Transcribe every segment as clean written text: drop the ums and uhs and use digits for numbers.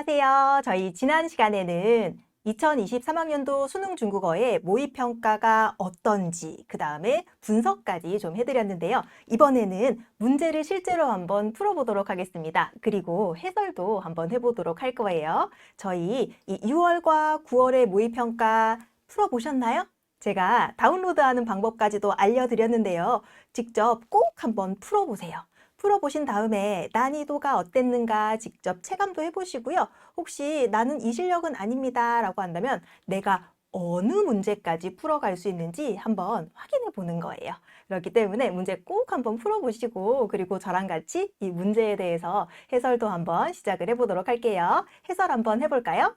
안녕하세요. 저희 지난 시간에는 2023학년도 수능 중국어의 모의평가가 어떤지, 그 다음에 분석까지 좀 해드렸는데요. 이번에는 문제를 실제로 한번 풀어보도록 하겠습니다. 그리고 해설도 한번 해보도록 할 거예요. 저희 이 6월과 9월의 모의평가 풀어보셨나요? 제가 다운로드하는 방법까지도 알려드렸는데요. 직접 꼭 한번 풀어보세요. 풀어보신 다음에 난이도가 어땠는가 직접 체감도 해보시고요. 혹시 나는 이 실력은 아닙니다 라고 한다면 내가 어느 문제까지 풀어갈 수 있는지 한번 확인해 보는 거예요. 그렇기 때문에 문제 꼭 한번 풀어보시고 그리고 저랑 같이 이 문제에 대해서 해설도 한번 시작을 해보도록 할게요. 해설 한번 해볼까요?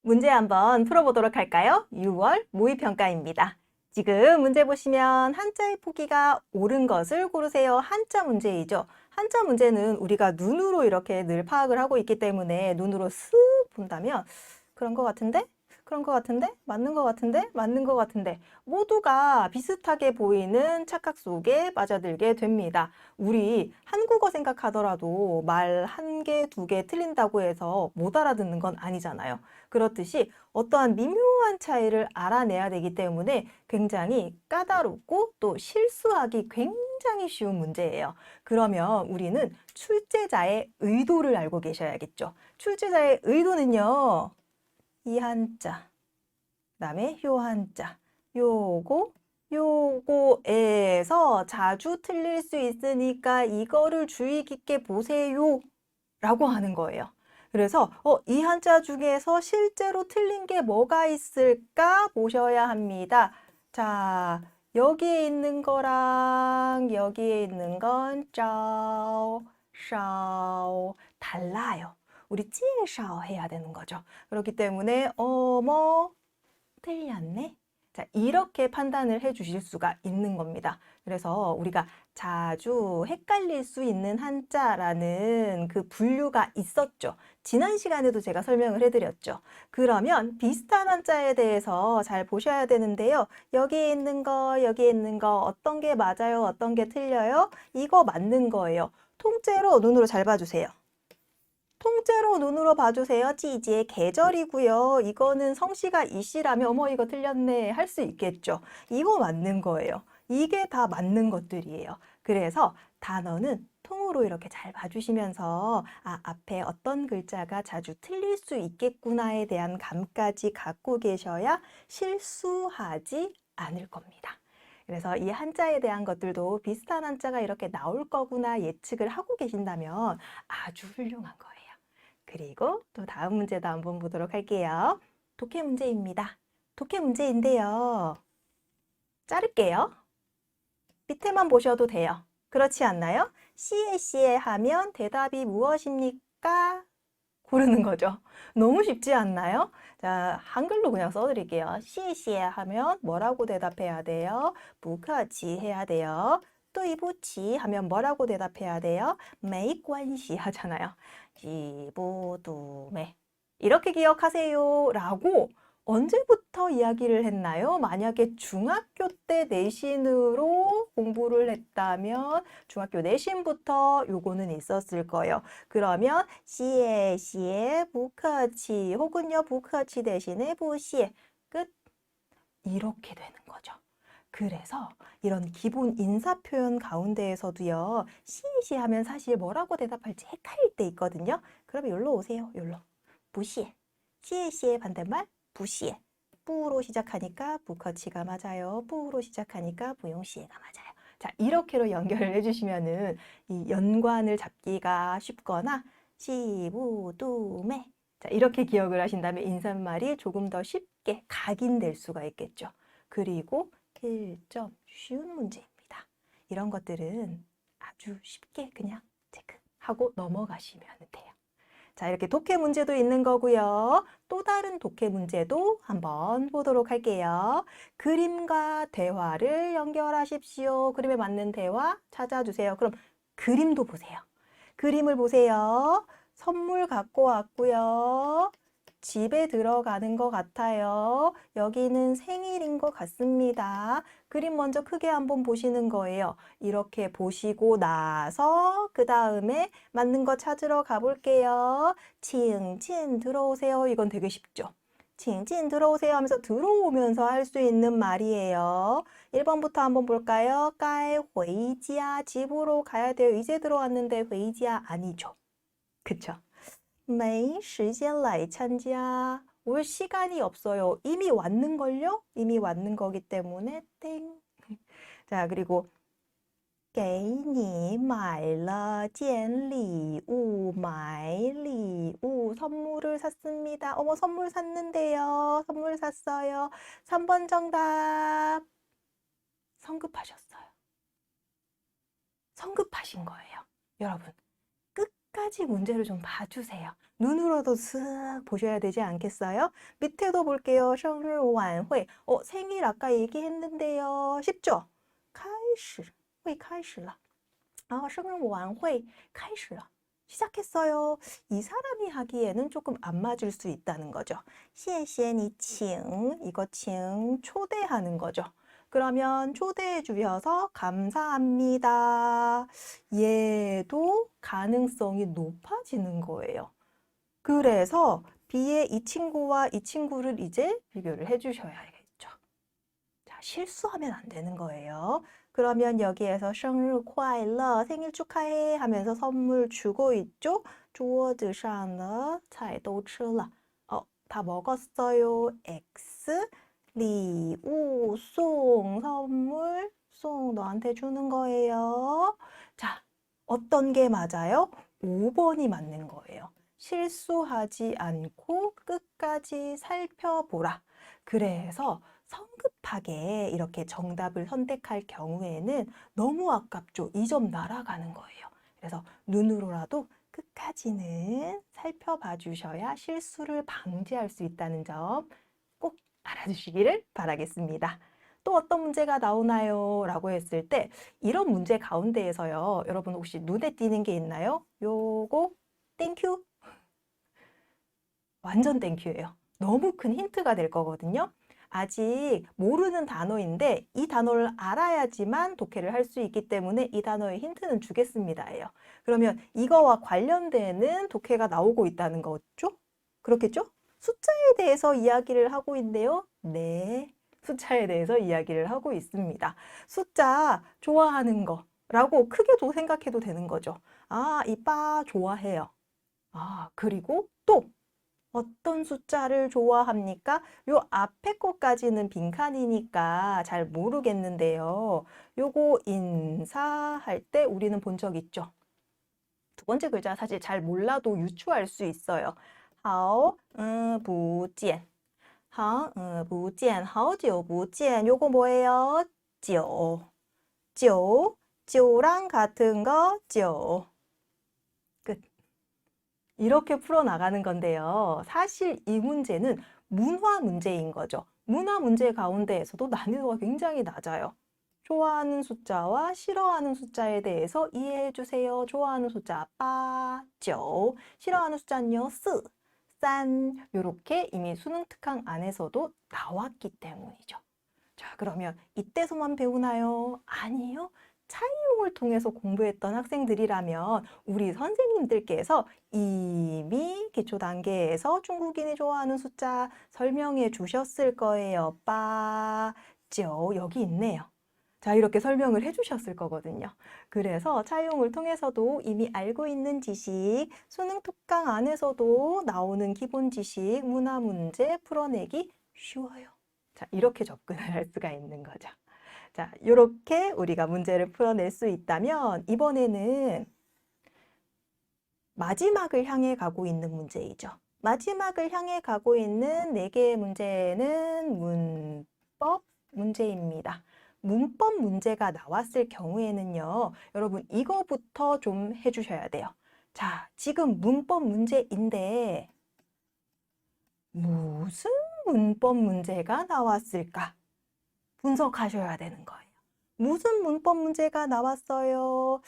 문제 한번 풀어보도록 할까요? 6월 모의평가입니다. 지금 문제 보시면 한자의 포기가 옳은 것을 고르세요. 한자 문제이죠. 한자 문제는 우리가 눈으로 이렇게 늘 파악을 하고 있기 때문에 눈으로 쓱 본다면 그런 것 같은데? 그런 것 같은데? 맞는 것 같은데? 맞는 것 같은데? 모두가 비슷하게 보이는 착각 속에 빠져들게 됩니다. 우리 한국어 생각하더라도 말 한 개, 두 개 틀린다고 해서 못 알아듣는 건 아니잖아요. 그렇듯이 어떠한 미묘한 차이를 알아내야 되기 때문에 굉장히 까다롭고 또 실수하기 굉장히 쉬운 문제예요. 그러면 우리는 출제자의 의도를 알고 계셔야겠죠. 출제자의 의도는요. 이 한자, 그다음에 요 한자, 요거에서 자주 틀릴 수 있으니까 이거를 주의 깊게 보세요 라고 하는 거예요. 그래서 이 한자 중에서 실제로 틀린 게 뭐가 있을까 보셔야 합니다. 자, 여기에 있는 거랑 여기에 있는 건 짜오, 샤오 달라요. 우리 찌에샤오 해야 되는 거죠. 그렇기 때문에 어머 틀렸네. 자, 이렇게 판단을 해 주실 수가 있는 겁니다. 그래서 우리가 자주 헷갈릴 수 있는 한자라는 그 분류가 있었죠. 지난 시간에도 제가 설명을 해드렸죠. 그러면 비슷한 한자에 대해서 잘 보셔야 되는데요. 여기에 있는 거, 여기에 있는 거 어떤 게 맞아요? 어떤 게 틀려요? 이거 맞는 거예요. 통째로 눈으로 잘 봐주세요. 통째로 눈으로 봐주세요. 찌지의 계절이고요. 이거는 성씨가 이씨라면 어머 이거 틀렸네 할 수 있겠죠. 이거 맞는 거예요. 이게 다 맞는 것들이에요. 그래서 단어는 통으로 이렇게 잘 봐주시면서 앞에 어떤 글자가 자주 틀릴 수 있겠구나에 대한 감까지 갖고 계셔야 실수하지 않을 겁니다. 그래서 이 한자에 대한 것들도 비슷한 한자가 이렇게 나올 거구나 예측을 하고 계신다면 아주 훌륭한 거예요. 그리고 또 다음 문제도 한번 보도록 할게요. 독해 문제입니다. 독해 문제인데요. 자를게요. 밑에만 보셔도 돼요. 그렇지 않나요? 씨에 하면 대답이 무엇입니까? 고르는 거죠. 너무 쉽지 않나요? 자, 한글로 그냥 써드릴게요. 씨에 하면 뭐라고 대답해야 돼요? 부커치 해야 돼요. 또 이부치 하면 뭐라고 대답해야 돼요? 메이관시 하잖아요. 지부두메 이렇게 기억하세요 라고 언제부터 이야기를 했나요? 만약에 중학교 때 내신으로 공부를 했다면 중학교 내신부터 요거는 있었을 거예요. 그러면 시에 부커치 혹은요 부커치 대신에 부시에 끝 이렇게 되는 거죠. 그래서 이런 기본 인사 표현 가운데에서도요. 시시 하면 사실 뭐라고 대답할지 헷갈릴 때 있거든요. 그러면 여기로 오세요. 여기로. 부시에. 시에 반대말 부시에. 뿌로 시작하니까 부커치가 맞아요. 뿌로 시작하니까 부용시에가 맞아요. 자, 이렇게로 연결을 해주시면은 이 연관을 잡기가 쉽거나 시부두매. 자, 이렇게 기억을 하신다면 인사말이 조금 더 쉽게 각인될 수가 있겠죠. 그리고 1점 쉬운 문제입니다. 이런 것들은 아주 쉽게 그냥 체크하고 넘어가시면 돼요. 자, 이렇게 독해 문제도 있는 거고요. 또 다른 독해 문제도 한번 보도록 할게요. 그림과 대화를 연결하십시오. 그림에 맞는 대화 찾아주세요. 그럼 그림도 보세요. 그림을 보세요. 선물 갖고 왔고요. 집에 들어가는 것 같아요. 여기는 생일인 것 같습니다. 그림 먼저 크게 한번 보시는 거예요. 이렇게 보시고 나서 그 다음에 맞는 거 찾으러 가볼게요. 칭진 들어오세요. 이건 되게 쉽죠. 칭진 들어오세요 하면서 들어오면서 할 수 있는 말이에요. 1번부터 한번 볼까요? 该回家 집으로 가야 돼요. 이제 들어왔는데 回家 아니죠. 그쵸? 没时间来参加 올 시간이 없어요. 이미 왔는걸요? 이미 왔는 거기 때문에 땡. 자, 그리고 给你买了件礼物, 선물을 샀습니다. 어머, 선물 샀는데요. 선물 샀어요. 3번 정답. 성급하셨어요. 성급하신 거예요. 여러분, 끝까지 문제를 좀 봐주세요. 눈으로도 쓱 보셔야 되지 않겠어요? 밑에도 볼게요. 生日晚会. 생일 아까 얘기했는데요. 쉽죠? 开始,会开始了. 生日晚会 开始了. 시작했어요. 이 사람이 하기에는 조금 안 맞을 수 있다는 거죠. 谢谢你请, 이거 请 초대하는 거죠. 그러면 초대해 주셔서 감사합니다. 얘도 가능성이 높아지는 거예요. 그래서 B의 이 친구와 이 친구를 이제 비교를 해 주셔야겠죠. 자, 실수하면 안 되는 거예요. 그러면 여기에서 生日快乐, 생일 축하해 하면서 선물 주고 있죠. 桌子上的菜都吃了. 다 먹었어요. X. 礼物 송, 선물 송 너한테 주는 거예요. 자, 어떤 게 맞아요? 5번이 맞는 거예요. 실수하지 않고 끝까지 살펴보라. 그래서 성급하게 이렇게 정답을 선택할 경우에는 너무 아깝죠. 2점 날아가는 거예요. 그래서 눈으로라도 끝까지는 살펴봐 주셔야 실수를 방지할 수 있다는 점 꼭 알아두시기를 바라겠습니다. 또 어떤 문제가 나오나요? 라고 했을 때 이런 문제 가운데에서요. 여러분 혹시 눈에 띄는 게 있나요? 요거 땡큐. 완전 땡큐예요. 너무 큰 힌트가 될 거거든요. 아직 모르는 단어인데 이 단어를 알아야지만 독해를 할 수 있기 때문에 이 단어의 힌트는 주겠습니다예요. 그러면 이거와 관련되는 독해가 나오고 있다는 거죠? 그렇겠죠? 숫자에 대해서 이야기를 하고 있는데요. 네, 숫자에 대해서 이야기를 하고 있습니다. 숫자 좋아하는 거라고 크게도 생각해도 되는 거죠. 아, 이 빠 좋아해요. 아, 그리고 또 어떤 숫자를 좋아합니까? 요 앞에 것까지는 빈칸이니까 잘 모르겠는데요. 요거 인사할 때 우리는 본 적 있죠? 두 번째 글자 사실 잘 몰라도 유추할 수 있어요. 好, 不见. 好, 不见, 好久不见. 요거 뭐예요? 久. 久, 久랑 같은 거, 久. 끝. 이렇게 풀어나가는 건데요. 사실 이 문제는 문화 문제인 거죠. 문화 문제 가운데에서도 난이도가 굉장히 낮아요. 좋아하는 숫자와 싫어하는 숫자에 대해서 이해해 주세요. 좋아하는 숫자 빠, 9, 싫어하는 숫자는요 4, 3 이렇게 이미 수능 특강 안에서도 나왔기 때문이죠. 자, 그러면 이때서만 배우나요? 아니요. 차이용을 통해서 공부했던 학생들이라면 우리 선생님들께서 이미 기초 단계에서 중국인이 좋아하는 숫자 설명해 주셨을 거예요. 빠, 9 여기 있네요. 자, 이렇게 설명을 해주셨을 거거든요. 그래서 차이용을 통해서도 이미 알고 있는 지식, 수능 특강 안에서도 나오는 기본 지식, 문화 문제 풀어내기 쉬워요. 자, 이렇게 접근을 할 수가 있는 거죠. 자, 이렇게 우리가 문제를 풀어낼 수 있다면 이번에는 마지막을 향해 가고 있는 문제이죠. 마지막을 향해 가고 있는 4개의 문제는 문법 문제입니다. 문법 문제가 나왔을 경우에는요, 여러분 이거부터 좀 해주셔야 돼요. 자, 지금 문법 문제인데 무슨 문법 문제가 나왔을까? 분석하셔야 되는 거예요. 무슨 문법 문제가 나왔어요?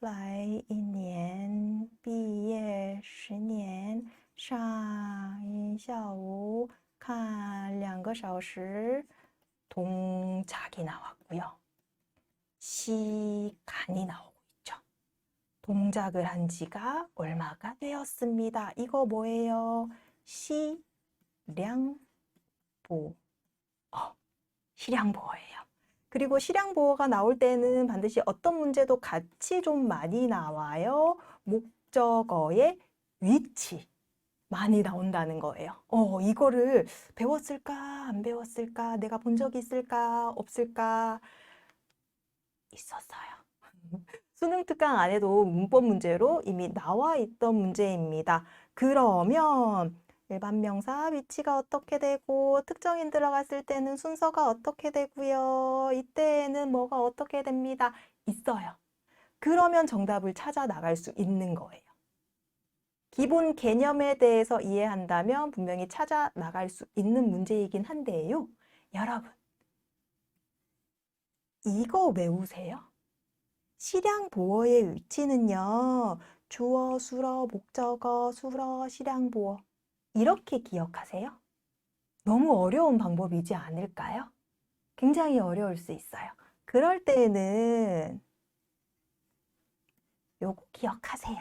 来一年毕业10年上一下午看2个小时 동작이 나왔고요. 시간이 나오고 있죠. 동작을 한 지가 얼마가 되었습니다. 이거 뭐예요? 시량보. 시량보어예요. 그리고 시량보어가 나올 때는 반드시 어떤 문제도 같이 좀 많이 나와요. 목적어의 위치. 많이 나온다는 거예요. 이거를 배웠을까? 안 배웠을까? 내가 본 적 있을까? 없을까? 있었어요. 수능 특강 안에도 문법 문제로 이미 나와 있던 문제입니다. 그러면 일반 명사 위치가 어떻게 되고 특정인 들어갔을 때는 순서가 어떻게 되고요. 이때에는 뭐가 어떻게 됩니다. 있어요. 그러면 정답을 찾아 나갈 수 있는 거예요. 기본 개념에 대해서 이해한다면 분명히 찾아 나갈 수 있는 문제이긴 한데요. 여러분, 이거 외우세요. 시량보어의 위치는요. 주어, 수어, 목적어, 수어, 시량보어. 이렇게 기억하세요. 너무 어려운 방법이지 않을까요? 굉장히 어려울 수 있어요. 그럴 때는 요거 기억하세요.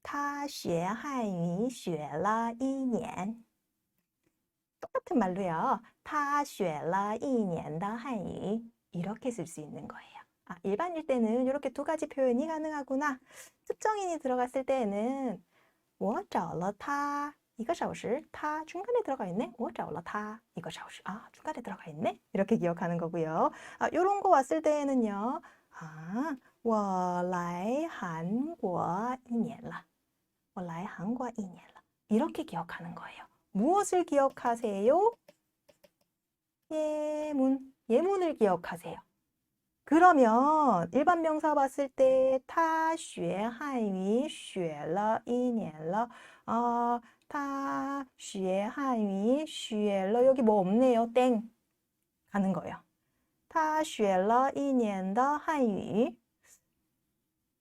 他学汉语学了一年. 똑같은 말로요. 他学了一年的汉语. 이렇게 쓸 수 있는 거예요. 일반일 때는 이렇게 두 가지 표현이 가능하구나. 특정인이 들어갔을 때에는 我找了他一个小时. 타 중간에 들어가 있네. 我找了他一个小时. 중간에 들어가 있네. 이렇게 기억하는 거고요. 요런 거 왔을 때에는요. 我来韩国一年了. 我来韩国一年了. 이렇게 기억하는 거예요. 무엇을 기억하세요? 예문. 예문을 기억하세요. 그러면 일반 명사 봤을 때 他学汉语学了一年了. 他学汉语学了. 여기 뭐 없네요. 땡. 가는 거예요. 他学了一年的汉语.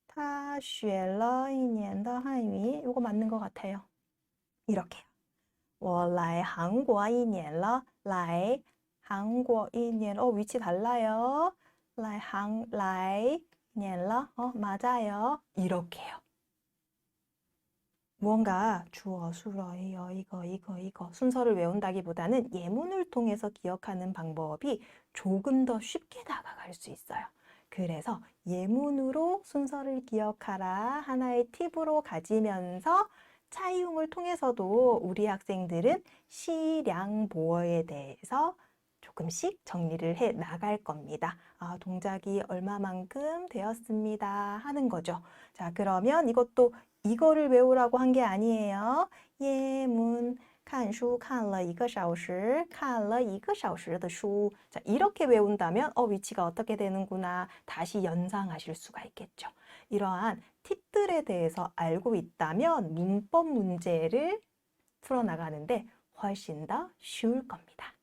他学了一年的汉语. 이거 맞는 것 같아요. 이렇게요. 我来韩国一年了. 来韩国一年. 위치 달라요. 来年了. 맞아요. 이렇게요. 무언가 주어, 수어, 이거 순서를 외운다기보다는 예문을 통해서 기억하는 방법이 조금 더 쉽게 다가갈 수 있어요. 그래서 예문으로 순서를 기억하라 하나의 팁으로 가지면서 차이용을 통해서도 우리 학생들은 시량보어에 대해서 조금씩 정리를 해 나갈 겁니다. 동작이 얼마만큼 되었습니다 하는 거죠. 자, 그러면 이것도 이거를 외우라고 한 게 아니에요. 예문 看书看了一个小时看了一个小时的书. 자, 이렇게 외운다면 위치가 어떻게 되는구나 다시 연상하실 수가 있겠죠. 이러한 팁들에 대해서 알고 있다면 문법 문제를 풀어나가는데 훨씬 더 쉬울 겁니다.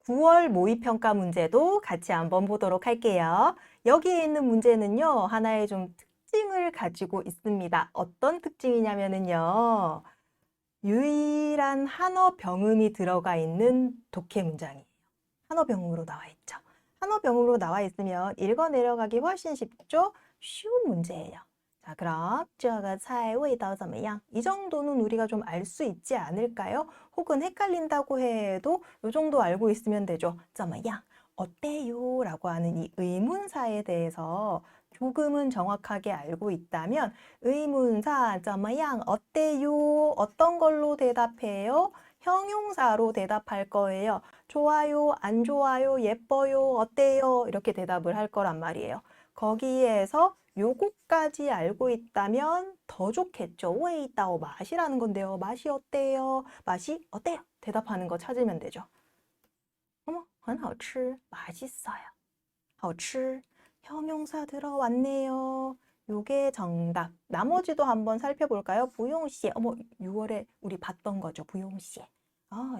9월 모의평가 문제도 같이 한번 보도록 할게요. 여기에 있는 문제는요, 하나의 좀 특징을 가지고 있습니다. 어떤 특징이냐면요, 유일한 한어 병음이 들어가 있는 독해 문장이에요. 한어 병음으로 나와 있죠. 한어 병음으로 나와 있으면 읽어 내려가기 훨씬 쉽죠? 쉬운 문제예요. 자, 그럼 这个菜味道怎么样? 이 정도는 우리가 좀 알 수 있지 않을까요? 혹은 헷갈린다고 해도 이 정도 알고 있으면 되죠. 怎么样? 어때요? 라고 하는 이 의문사에 대해서 조금은 정확하게 알고 있다면 의문사 怎么样? 어때요? 어떤 걸로 대답해요? 형용사로 대답할 거예요. 좋아요, 안 좋아요, 예뻐요, 어때요? 이렇게 대답을 할 거란 말이에요. 거기에서 요거까지 알고 있다면 더 좋겠죠. 味道 맛이라는 건데요. 맛이 어때요? 맛이 어때요? 대답하는 거 찾으면 되죠. 很好吃. 맛있어요. 好吃. 형용사 들어왔네요. 요게 정답. 나머지도 한번 살펴볼까요? 不用写. 6월에 우리 봤던 거죠. 不用写.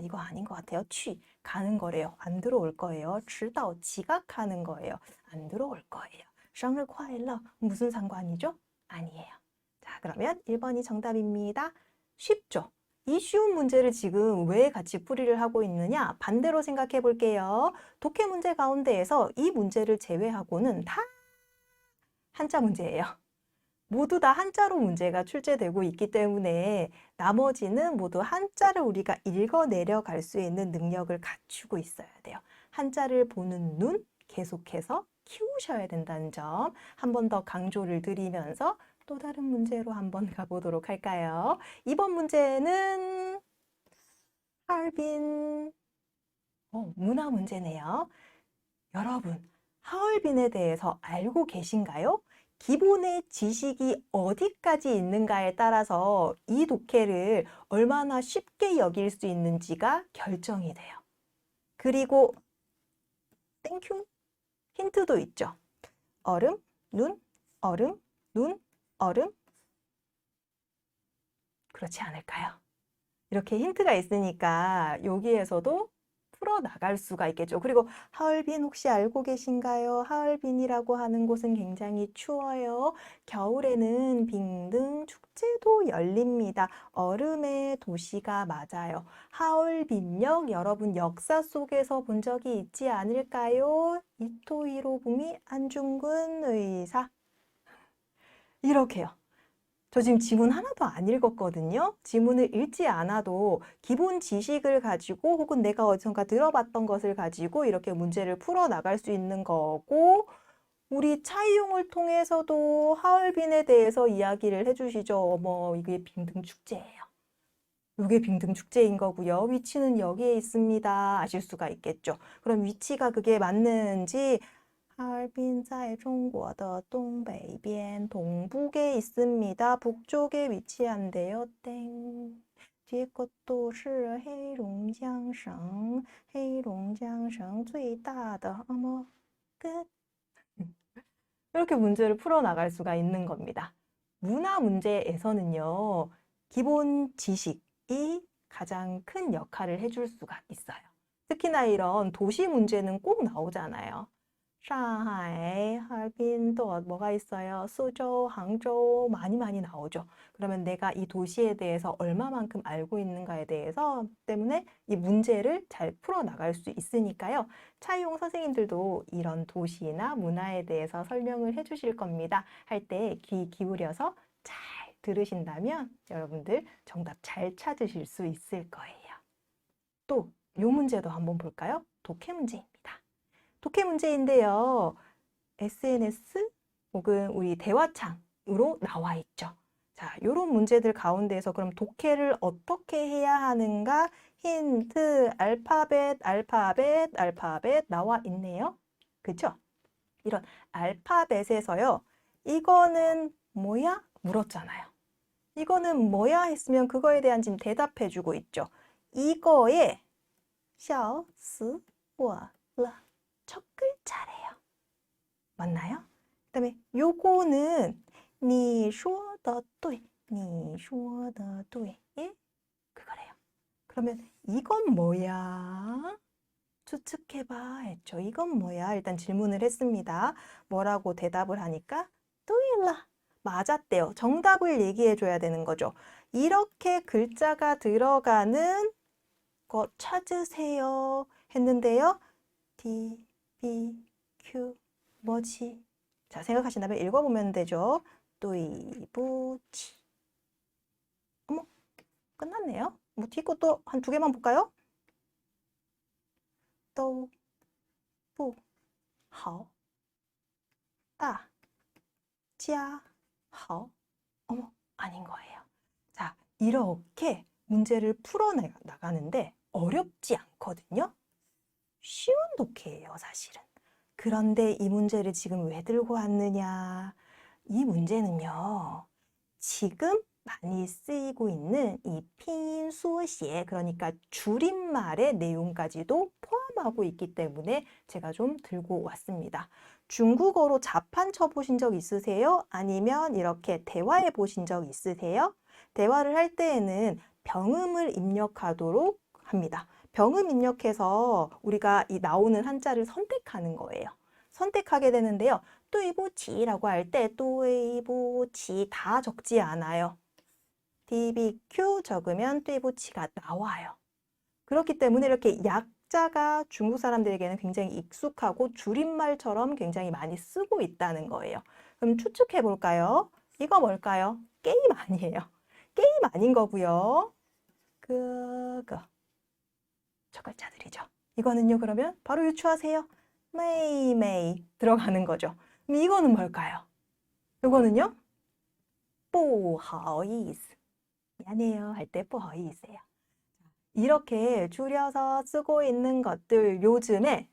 이거 아닌 것 같아요. 취. 가는 거래요. 안 들어올 거예요. 知道. 지각하는 거예요. 안 들어올 거예요. 生日快乐. 무슨 상관이죠? 아니에요. 자, 그러면 1번이 정답입니다. 쉽죠? 이 쉬운 문제를 지금 왜 같이 풀이를 하고 있느냐? 반대로 생각해 볼게요. 독해 문제 가운데에서 이 문제를 제외하고는 다 한자 문제예요. 모두 다 한자로 문제가 출제되고 있기 때문에 나머지는 모두 한자를 우리가 읽어 내려갈 수 있는 능력을 갖추고 있어야 돼요. 한자를 보는 눈 계속해서 키우셔야 된다는 점 한 번 더 강조를 드리면서 또 다른 문제로 한번 가보도록 할까요? 이번 문제는 하얼빈 문화 문제네요. 여러분, 하얼빈에 대해서 알고 계신가요? 기본의 지식이 어디까지 있는가에 따라서 이 독해를 얼마나 쉽게 여길 수 있는지가 결정이 돼요. 그리고 땡큐 힌트도 있죠. 얼음, 눈, 얼음, 눈, 얼음. 그렇지 않을까요? 이렇게 힌트가 있으니까 여기에서도 풀어나갈 수가 있겠죠. 그리고 하얼빈 혹시 알고 계신가요? 하얼빈이라고 하는 곳은 굉장히 추워요. 겨울에는 빙등 축제도 열립니다. 얼음의 도시가 맞아요. 하얼빈역 여러분 역사 속에서 본 적이 있지 않을까요? 이토 히로부미 안중근 의사. 이렇게요. 저 지금 지문 하나도 안 읽었거든요. 지문을 읽지 않아도 기본 지식을 가지고 혹은 내가 어디선가 들어봤던 것을 가지고 이렇게 문제를 풀어 나갈 수 있는 거고 우리 차이용을 통해서도 하얼빈에 대해서 이야기를 해주시죠. 어머, 이게 빙등 축제예요. 이게 빙등 축제인 거고요. 위치는 여기에 있습니다. 아실 수가 있겠죠. 그럼 위치가 그게 맞는지 하얼빈 在中国的东北边 동북에 있습니다. 북쪽에 위치한대요. 땡. 뒤에 것도 是黑龙江省黑龙江省最大的 어머 끝. 이렇게 문제를 풀어나갈 수가 있는 겁니다. 문화 문제에서는요. 기본 지식이 가장 큰 역할을 해줄 수가 있어요. 특히나 이런 도시 문제는 꼭 나오잖아요. 상하이, 하얼빈 또 뭐가 있어요? 수저우, 항저우 많이 나오죠. 그러면 내가 이 도시에 대해서 얼마만큼 알고 있는가에 대해서 때문에 이 문제를 잘 풀어나갈 수 있으니까요. 차이용 선생님들도 이런 도시나 문화에 대해서 설명을 해주실 겁니다. 할 때 귀 기울여서 잘 들으신다면 여러분들 정답 잘 찾으실 수 있을 거예요. 또 이 문제도 한번 볼까요? 독해 문제입니다. 독해 문제인데요. SNS 혹은 우리 대화창으로 나와 있죠. 자, 이런 문제들 가운데에서 그럼 독해를 어떻게 해야 하는가? 힌트, 알파벳 나와 있네요. 그죠? 이런 알파벳에서요. 이거는 뭐야? 물었잖아요. 이거는 뭐야? 했으면 그거에 대한 지금 대답해주고 있죠. 이거에 小死我了. 첫 글자래요. 맞나요? 그다음에 요거는 你说的对,你说的对. 예? 그거래요. 그러면 이건 뭐야? 추측해봐 했죠. 이건 뭐야? 일단 질문을 했습니다. 뭐라고 대답을 하니까 对了. 맞았대요. 정답을 얘기해줘야 되는 거죠. 이렇게 글자가 들어가는 거 찾으세요 했는데요. D, B, Q, 뭐지? 자, 생각하신다면 읽어보면 되죠. 对不起. 어머, 끝났네요. 뭐 뒤 것도 한 두 개만 볼까요? 都不好. 大家好. 어머, 아닌 거예요. 자, 이렇게 문제를 풀어나가는데 어렵지 않거든요. 쉬운 독해예요, 사실은. 그런데 이 문제를 지금 왜 들고 왔느냐? 이 문제는요, 지금 많이 쓰이고 있는 이拼音 缩写, 그러니까 줄임말의 내용까지도 포함하고 있기 때문에 제가 좀 들고 왔습니다. 중국어로 자판 쳐보신 적 있으세요? 아니면 이렇게 대화해 보신 적 있으세요? 대화를 할 때에는 병음을 입력하도록 합니다. 병음 입력해서 우리가 이 나오는 한자를 선택하는 거예요. 선택하게 되는데요. 对不起라고 할 때 对不起다 적지 않아요. BBQ 적으면 对不起가 나와요. 그렇기 때문에 이렇게 약자가 중국 사람들에게는 굉장히 익숙하고 줄임말처럼 굉장히 많이 쓰고 있다는 거예요. 그럼 추측해 볼까요? 이거 뭘까요? 게임 아니에요. 게임 아닌 거고요. 저 글자들이죠. 이거는요, 그러면 바로 유추하세요. 메이 들어가는 거죠. 그럼 이거는 뭘까요? 이거는요? 不好意思. 미안해요 할 때 不好意思예요. 이렇게 줄여서 쓰고 있는 것들 요즘에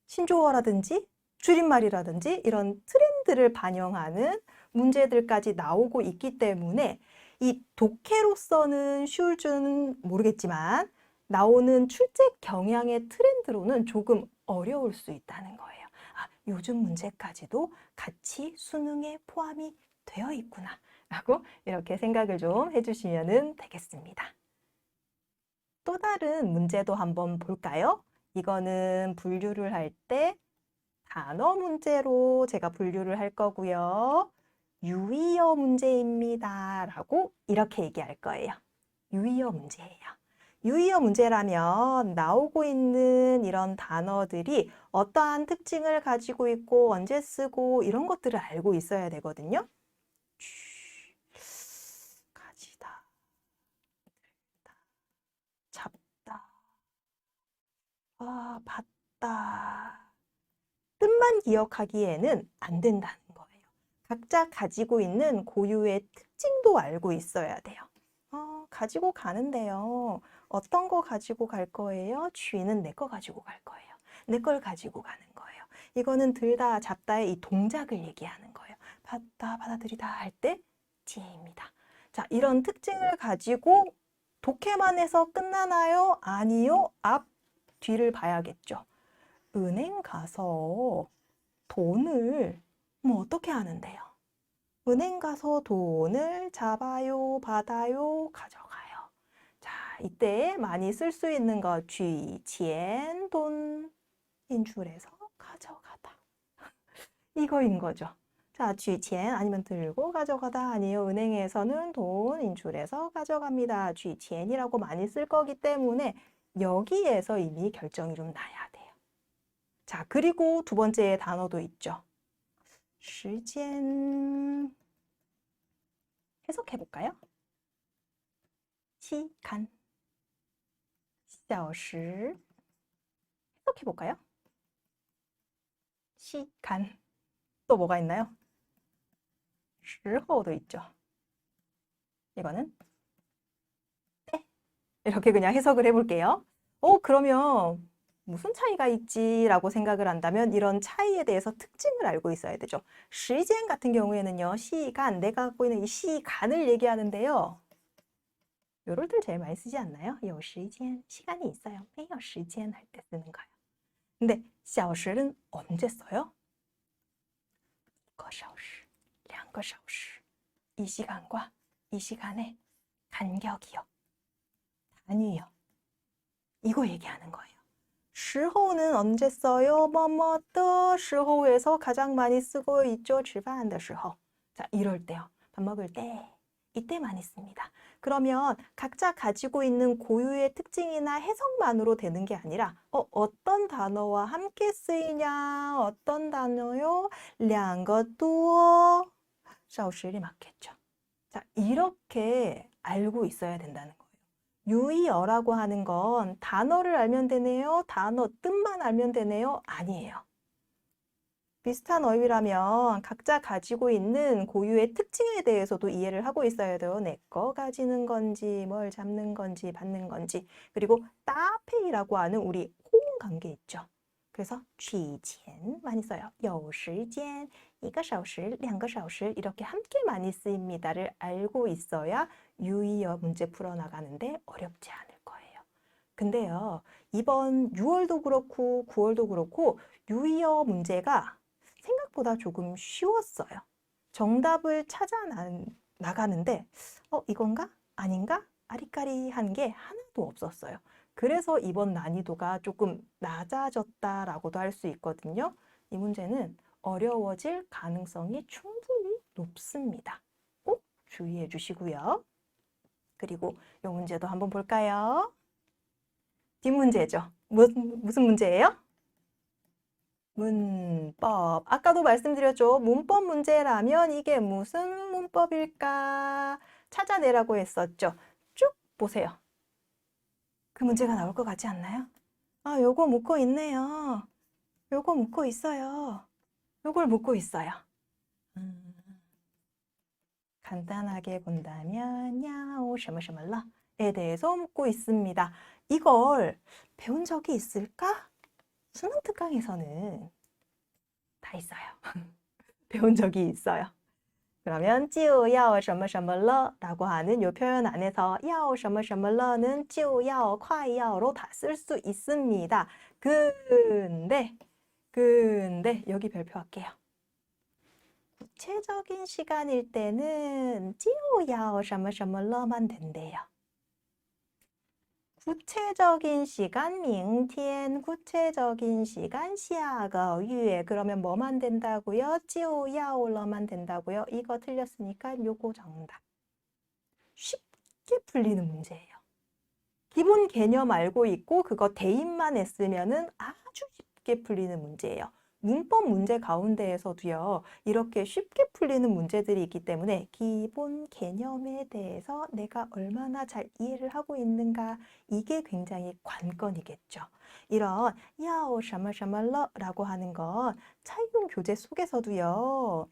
신조어라든지 줄임말이라든지 이런 트렌드를 반영하는 문제들까지 나오고 있기 때문에 이 독해로서는 쉬울 줄은 모르겠지만 나오는 출제 경향의 트렌드로는 조금 어려울 수 있다는 거예요. 아, 요즘 문제까지도 같이 수능에 포함이 되어 있구나 라고 이렇게 생각을 좀 해주시면 되겠습니다. 또 다른 문제도 한번 볼까요? 이거는 분류를 할 때 단어 문제로 제가 분류를 할 거고요. 유의어 문제입니다. 라고 이렇게 얘기할 거예요. 유의어 문제예요. 유의어 문제라면 나오고 있는 이런 단어들이 어떠한 특징을 가지고 있고 언제 쓰고 이런 것들을 알고 있어야 되거든요. 가지다, 잡다, 봤다. 뜻만 기억하기에는 안 된다는 거예요. 각자 가지고 있는 고유의 특징도 알고 있어야 돼요. 가지고 가는데요. 어떤 거 가지고 갈 거예요? 쥐는 내 거 가지고 갈 거예요. 내 걸 가지고 가는 거예요. 이거는 들다, 잡다의 이 동작을 얘기하는 거예요. 받다, 받아들이다 할 때 쥐입니다. 자, 이런 특징을 가지고 독해만 해서 끝나나요? 아니요. 앞, 뒤를 봐야겠죠. 은행 가서 돈을 어떻게 하는데요? 은행 가서 돈을 잡아요, 받아요, 가져가요. 자, 이때 많이 쓸 수 있는 거 쥐钱 돈 인출해서 가져가다. 이거인 거죠. 자, 쥐钱 아니면 들고 가져가다 아니요. 은행에서는 돈 인출해서 가져갑니다. 쥐钱이라고 많이 쓸 거기 때문에 여기에서 이미 결정이 좀 나야 돼요. 자, 그리고 두 번째 단어도 있죠. 时间 해석해 볼까요? 시간 小时 해석해 볼까요? 시간 또 뭐가 있나요? 时候도 있죠. 이거는 때 이렇게 그냥 해석을 해볼게요. 그러면 무슨 차이가 있지라고 생각을 한다면 이런 차이에 대해서 특징을 알고 있어야 되죠. 시간 같은 경우에는요. 시간, 내가 갖고 있는 이 시간을 얘기하는데요. 요럴 때 제일 많이 쓰지 않나요? 有时间, 시간이 있어요. 没有时间 할 때 쓰는 거예요. 근데 小时는 언제 써요? 1个小时, 2个小时. 이 시간과 이 시간의 간격이요. 단위요. 이거 얘기하는 거예요. 时候는 언제 써요? 뭐뭐的 时候에서 가장 많이 쓰고 있죠. 吃饭的时候. 자, 이럴 때요. 밥 먹을 때. 이때 많이 씁니다. 그러면 각자 가지고 있는 고유의 특징이나 해석만으로 되는 게 아니라 어떤 단어와 함께 쓰이냐? 어떤 단어요? 两个多 샤오실이 맞겠죠. 자, 이렇게 알고 있어야 된다는 거예요. 유의어라고 하는 건 단어를 알면 되네요. 단어 뜻만 알면 되네요. 아니에요. 비슷한 어휘라면 각자 가지고 있는 고유의 특징에 대해서도 이해를 하고 있어야 돼요. 내 거 가지는 건지, 뭘 잡는 건지, 받는 건지. 그리고 따페이라고 하는 우리 호응 관계 있죠. 그래서 取钱 많이 써요. 有时间, 1个小时, 2个小时 이렇게 함께 많이 쓰입니다를 알고 있어야 유의어 문제 풀어나가는데 어렵지 않을 거예요. 근데요, 이번 6월도 그렇고 9월도 그렇고 유의어 문제가 생각보다 조금 쉬웠어요. 정답을 찾아 나가는데 이건가? 아닌가? 아리까리한 게 하나도 없었어요. 그래서 이번 난이도가 조금 낮아졌다라고도 할 수 있거든요. 이 문제는 어려워질 가능성이 충분히 높습니다. 꼭 주의해 주시고요. 그리고 이 문제도 한번 볼까요? 뒷문제죠. 무슨 문제예요? 문법. 아까도 말씀드렸죠. 문법 문제라면 이게 무슨 문법일까 찾아내라고 했었죠. 쭉 보세요. 그 문제가 나올 것 같지 않나요? 아, 요거 묻고 있네요. 요거 묻고 있어요. 요걸 묻고 있어요. 음, 간단하게 본다면 야오 什么什么了에 대해서 묻고 있습니다. 이걸 배운 적이 있을까? 수능 특강에서는 다 있어요. 배운 적이 있어요. 그러면 就要什么什么了라고 하는 이 표현 안에서 要什么什么了는 就要快要로 다 쓸 수 있습니다. 근데 여기 별표할게요. 구체적인 시간일 때는 就要什么什么了만 된대요. 구체적인 시간, 明天, 구체적인 시간, 下个月. 그러면 뭐만 된다고요? 就要了만 된다고요? 이거 틀렸으니까 요거 정답. 쉽게 풀리는 문제예요. 기본 개념 알고 있고 그거 대입만 했으면은 아주 쉽게 풀리는 문제예요. 문법 문제 가운데에서도요, 이렇게 쉽게 풀리는 문제들이 있기 때문에 기본 개념에 대해서 내가 얼마나 잘 이해를 하고 있는가, 이게 굉장히 관건이겠죠. 이런 야오 샤마샤말러라고 하는 건 차이용 교재 속에서도요,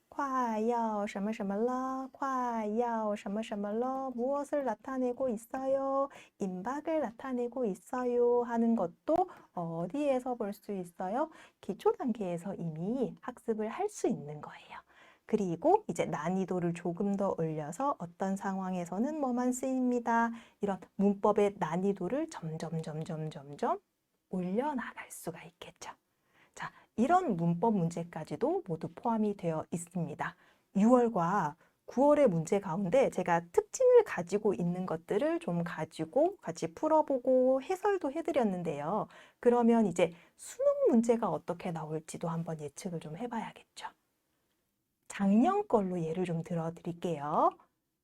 快要什么什么了, 快要什么什么了, 무엇을 나타내고 있어요? 임박을 나타내고 있어요 하는 것도 어디에서 볼 수 있어요? 기초 단계에서 이미 학습을 할 수 있는 거예요. 그리고 이제 난이도를 조금 더 올려서 어떤 상황에서는 뭐만 쓰입니다. 이런 문법의 난이도를 점점 올려나갈 수가 있겠죠. 자, 이런 문법 문제까지도 모두 포함이 되어 있습니다. 6월과 9월의 문제 가운데 제가 특징을 가지고 있는 것들을 좀 가지고 같이 풀어보고 해설도 해드렸는데요. 그러면 이제 수능 문제가 어떻게 나올지도 한번 예측을 좀 해봐야겠죠. 작년 걸로 예를 좀 들어드릴게요.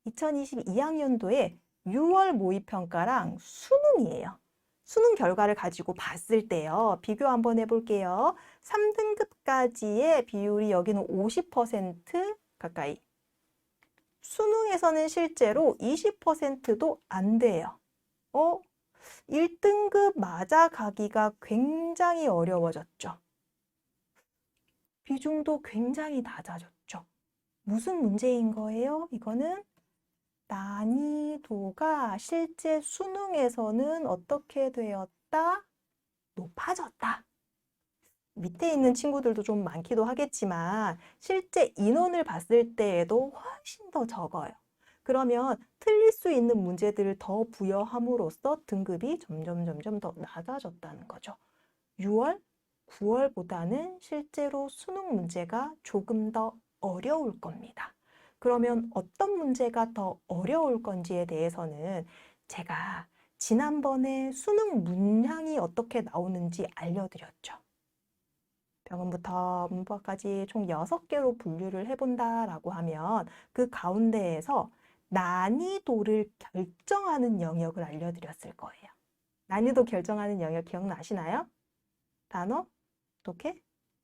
2022학년도에 6월 모의평가랑 수능이에요. 수능 결과를 가지고 봤을 때요. 비교 한번 해볼게요. 3등급까지의 비율이 여기는 50% 가까이. 수능에서는 실제로 20%도 안 돼요. 1등급 맞아가기가 굉장히 어려워졌죠. 비중도 굉장히 낮아졌죠. 무슨 문제인 거예요? 이거는 난이도가 실제 수능에서는 어떻게 되었다? 높아졌다. 밑에 있는 친구들도 좀 많기도 하겠지만 실제 인원을 봤을 때에도 훨씬 더 적어요. 그러면 틀릴 수 있는 문제들을 더 부여함으로써 등급이 점점 더 낮아졌다는 거죠. 6월, 9월보다는 실제로 수능 문제가 조금 더 어려울 겁니다. 그러면 어떤 문제가 더 어려울 건지에 대해서는 제가 지난번에 수능 문항이 어떻게 나오는지 알려드렸죠. 병원부터 문법까지 총 6개로 분류를 해본다라고 하면 그 가운데에서 난이도를 결정하는 영역을 알려드렸을 거예요. 난이도 결정하는 영역 기억나시나요? 단어, 독해,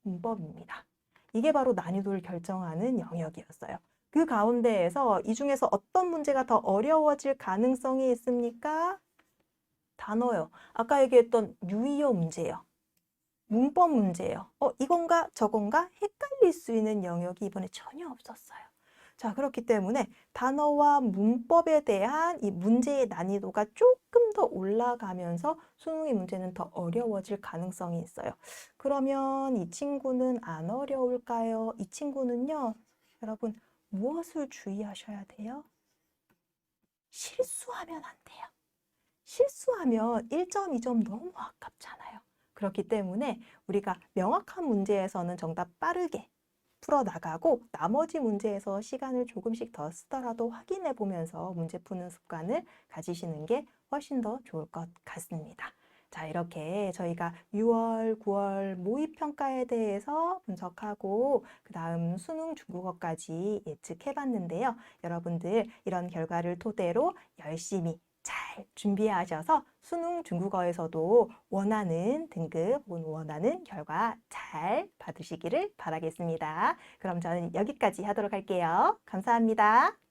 문법입니다. 이게 바로 난이도를 결정하는 영역이었어요. 그 가운데에서 이 중에서 어떤 문제가 더 어려워질 가능성이 있습니까? 단어요. 아까 얘기했던 유의어 문제예요. 문법 문제예요. 이건가 저건가 헷갈릴 수 있는 영역이 이번에 전혀 없었어요. 자, 그렇기 때문에 단어와 문법에 대한 이 문제의 난이도가 조금 더 올라가면서 수능의 문제는 더 어려워질 가능성이 있어요. 그러면 이 친구는 안 어려울까요? 이 친구는요, 여러분 무엇을 주의하셔야 돼요? 실수하면 안 돼요. 실수하면 1점, 2점 너무 아깝잖아요. 그렇기 때문에 우리가 명확한 문제에서는 정답 빠르게 풀어나가고 나머지 문제에서 시간을 조금씩 더 쓰더라도 확인해 보면서 문제 푸는 습관을 가지시는 게 훨씬 더 좋을 것 같습니다. 자, 이렇게 저희가 6월, 9월 모의평가에 대해서 분석하고 그 다음 수능 중국어까지 예측해 봤는데요. 여러분들 이런 결과를 토대로 열심히 잘 준비하셔서 수능 중국어에서도 원하는 등급 혹은 원하는 결과 잘 받으시기를 바라겠습니다. 그럼 저는 여기까지 하도록 할게요. 감사합니다.